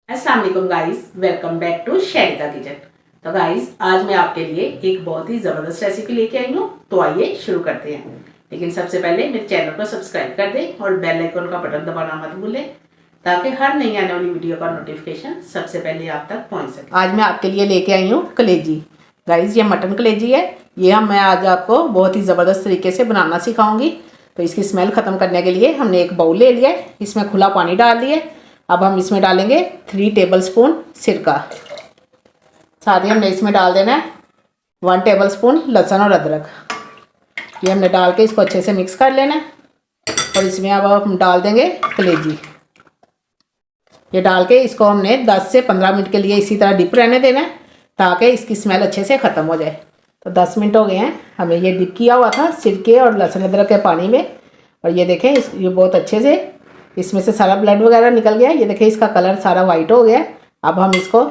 अस्सलाम वालेकुम guys, welcome back to Sharika kitchen. तो गाइस, आज मैं आपके लिए एक बहुत ही ज़बरदस्त रेसिपी लेके आई हूँ। तो आइए शुरू करते हैं। लेकिन सबसे पहले मेरे चैनल को सब्सक्राइब कर दें और बेल आइकन का बटन दबाना मत भूलें, ताकि हर नई आने वाली वीडियो का नोटिफिकेशन सबसे पहले आप तक पहुँच सके। आज मैं आपके लिए लेके आई हूँ कलेजी। गाइस, ये मटन कलेजी है। ये मैं आज आपको बहुत ही ज़बरदस्त तरीके से बनाना सिखाऊंगी। तो इसकी स्मेल ख़त्म करने के लिए हमने एक बाउल ले लिया है, इसमें खुला पानी डाल दिया। अब हम इसमें डालेंगे 3 टेबलस्पून सिरका। साथ ही हमने इसमें डाल देना है 1 टेबलस्पून लहसुन और अदरक। ये हमने डाल के इसको अच्छे से मिक्स कर लेना है। और इसमें अब हम डाल देंगे कलेजी। ये डाल के इसको हमने 10 से 15 मिनट के लिए इसी तरह डिप रहने देना है, ताकि इसकी स्मेल अच्छे से ख़त्म हो जाए। तो 10 मिनट हो गए हैं, हमें ये डिप किया हुआ था सिरके और लहसुन अदरक के पानी में। और ये देखें, ये बहुत अच्छे से इसमें से सारा ब्लड वगैरह निकल गया। ये देखिए, इसका कलर सारा वाइट हो गया। अब हम इसको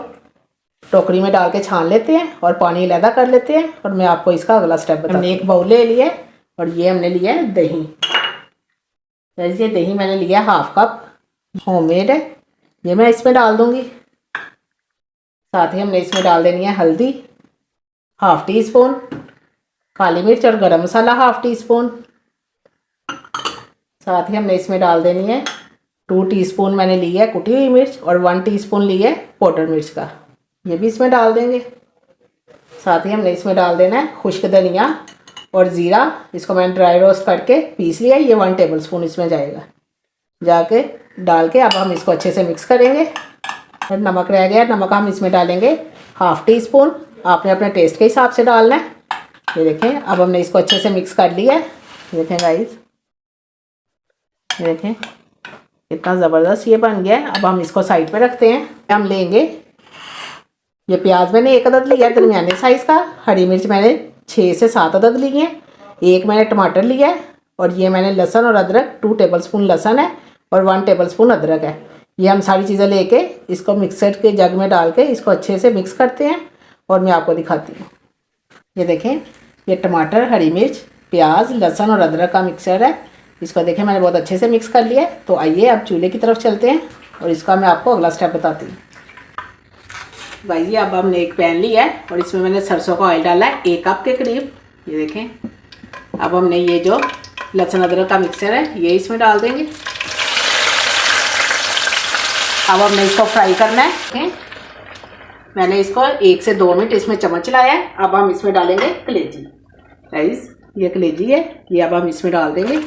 टोकरी में डाल के छान लेते हैं और पानी अलहदा कर लेते हैं। और मैं आपको इसका अगला स्टेप बताऊँ। हमने एक बाउल ले लिया और ये हमने लिया है दही। जैसे दही मैंने लिया 1/2 कप, होममेड है। ये मैं इसमें डाल दूँगी। साथ ही हमने इसमें डाल देनी है हल्दी 1/2 टीस्पून, काली मिर्च और गरम मसाला 1/2 टीस्पून। साथ ही हमने इसमें डाल देनी है 2 टीस्पून मैंने ली है कुटी हुई मिर्च और 1 टीस्पून ली है पाउडर मिर्च का। ये भी इसमें डाल देंगे। साथ ही हमने इसमें डाल देना है खुश्क धनिया और ज़ीरा। इसको मैंने ड्राई रोस्ट करके पीस लिया है। ये 1 टेबलस्पून इसमें जाएगा। जाके डाल के अब हम इसको अच्छे से मिक्स करेंगे। और नमक रह गया, नमक हम इसमें डालेंगे 1/2 टीस्पून। आपने अपने टेस्ट के हिसाब से डालना है। ये देखें, अब हमने इसको अच्छे से मिक्स कर लिया है। देखें गाइस, ये देखें कितना ज़बरदस्त ये बन गया है। अब हम इसको साइड पे रखते हैं। हम लेंगे, ये प्याज मैंने 1 अदद लिया है दरमियाने साइज़ का। हरी मिर्च मैंने 6 से 7 अदद ली है। एक मैंने टमाटर लिया है। और ये मैंने लहसुन और अदरक 2 टेबलस्पून लहसुन है और 1 टेबलस्पून अदरक है। ये हम सारी चीज़ें लेके इसको मिक्सर के जग में डाल के इसको अच्छे से मिक्स करते हैं। और मैं आपको दिखाती हूँ। ये देखें, ये टमाटर, हरी मिर्च, प्याज, लहसुन और अदरक का मिक्सचर है। इसको देखें, मैंने बहुत अच्छे से मिक्स कर लिया है। तो आइए अब चूल्हे की तरफ चलते हैं और इसका मैं आपको अगला स्टेप बताती हूँ। भाई जी, अब हमने एक पैन लिया है और इसमें मैंने सरसों का ऑयल डाला है 1 कप के करीब। ये देखें, अब हमने ये जो लहसुन अदरक का मिक्सचर है ये इसमें डाल देंगे। अब हमने इसको फ्राई करना है। मैंने इसको 1 से 2 मिनट इसमें चम्मच चलाया है। अब हम इसमें डालेंगे कलेजी। गाइस, ये कलेजी है, ये अब हम इसमें डाल देंगे।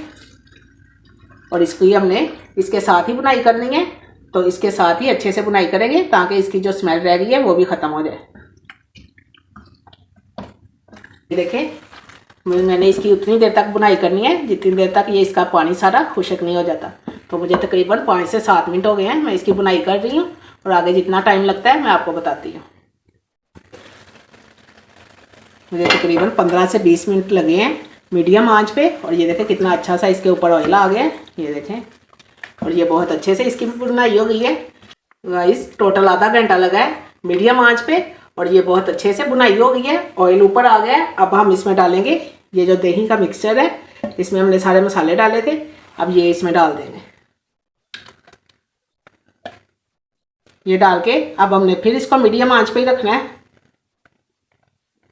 और इसको ही हमने इसके साथ ही बुनाई करनी है। तो इसके साथ ही अच्छे से बुनाई करेंगे, ताकि इसकी जो स्मेल रह गई है वो भी ख़त्म हो जाए। देखें, मैंने इसकी उतनी देर तक बुनाई करनी है जितनी देर तक ये इसका पानी सारा खुश्क नहीं हो जाता। तो मुझे तकरीबन 5 से 7 मिनट हो गए हैं, मैं इसकी बुनाई कर रही हूँ। और आगे जितना टाइम लगता है मैं आपको बताती हूँ। मुझे तकरीबन 15 से 20 मिनट लगे हैं मीडियम आंच पे। और ये देखें कितना अच्छा सा इसके ऊपर ऑयल आ गया है। ये देखें, और ये बहुत अच्छे से इसकी बुनाई हो गई है। गाइस, टोटल आधा घंटा लगा है मीडियम आंच पे और ये बहुत अच्छे से बुनाई हो गई है। ऑयल ऊपर आ गया है। अब हम इसमें डालेंगे ये जो दही का मिक्सचर है। इसमें हमने सारे मसाले डाले थे, अब ये इसमें डाल देंगे। ये डाल के अब हमने फिर इसको मीडियम आंच पे ही रखना है।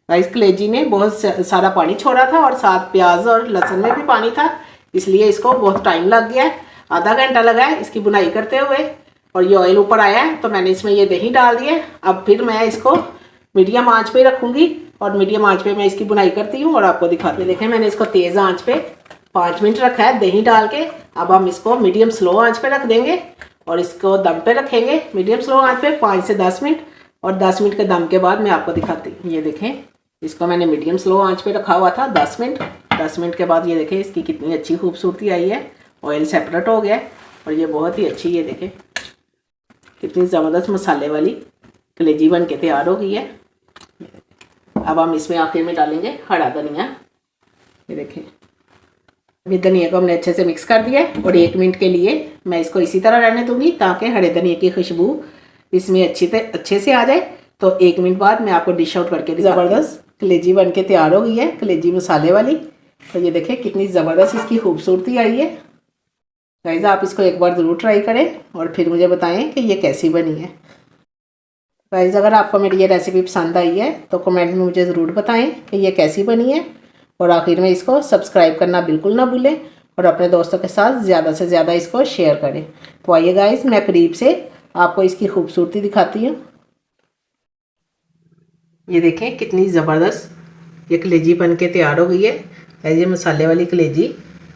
गाइस, कलेजी ने बहुत सारा पानी छोड़ा था और साथ प्याज और लहसुन में भी पानी था, इसलिए इसको बहुत टाइम लग गया है। आधा घंटा लगा है इसकी बुनाई करते हुए। और ये ऑयल ऊपर आया है तो मैंने इसमें ये दही डाल दिया। अब फिर मैं इसको मीडियम आंच पे रखूँगी और मीडियम आंच पे मैं इसकी बुनाई करती हूँ और आपको दिखाती हूँ। देखें, मैंने इसको तेज़ आंच पे 5 मिनट रखा है दही डाल के। अब हम इसको मीडियम स्लो आँच पे रख देंगे और इसको दम पे रखेंगे मीडियम स्लो आँच पे 5 से 10 मिनट। और 10 मिनट के दम के बाद मैं आपको दिखाती हूँ। ये देखें, इसको मैंने मीडियम स्लो आंच पे रखा हुआ था 10 मिनट। 10 मिनट के बाद ये देखें इसकी कितनी अच्छी खूबसूरती आई है। ऑयल सेपरेट हो गया है और ये बहुत ही अच्छी, ये देखें कितनी ज़बरदस्त मसाले वाली कलेजी बन के तैयार हो गई है। अब हम इसमें आखिर में डालेंगे हरा धनिया। ये देखें, अभी धनिया को हमने अच्छे से मिक्स कर दिया है और 1 मिनट के लिए मैं इसको इसी तरह रहने दूंगी, ताकि हरे धनिया की खुशबू इसमें अच्छे से आ जाए। तो 1 मिनट बाद मैं आपको डिश आउट करके ज़बरदस्त कलेजी बन के तैयार हो गई है, कलेजी मसाले वाली। तो ये देखें कितनी ज़बरदस्त इसकी खूबसूरती आई है। गाइस, आप इसको एक बार ज़रूर ट्राई करें और फिर मुझे बताएं कि ये कैसी बनी है। गाइस अगर आपको मेरी ये रेसिपी पसंद आई है तो कमेंट में मुझे ज़रूर बताएं कि ये कैसी बनी है। और आखिर में इसको सब्सक्राइब करना बिल्कुल ना भूलें और अपने दोस्तों के साथ ज़्यादा से ज़्यादा इसको शेयर करें। तो आइए गाइस मैं करीब से आपको इसकी खूबसूरती दिखाती हूँ। ये देखें कितनी ज़बरदस्त ये कलेजी बन के तैयार हो गई है। ये मसाले वाली कलेजी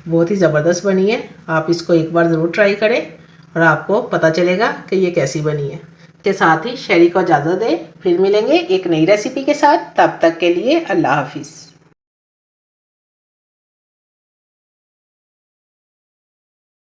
बहुत ही ज़बरदस्त बनी है। आप इसको एक बार ज़रूर ट्राई करें और आपको पता चलेगा कि ये कैसी बनी है। के साथ ही शहरी को इजाज़त दें, फिर मिलेंगे एक नई रेसिपी के साथ। तब तक के लिए अल्लाह हाफिज़।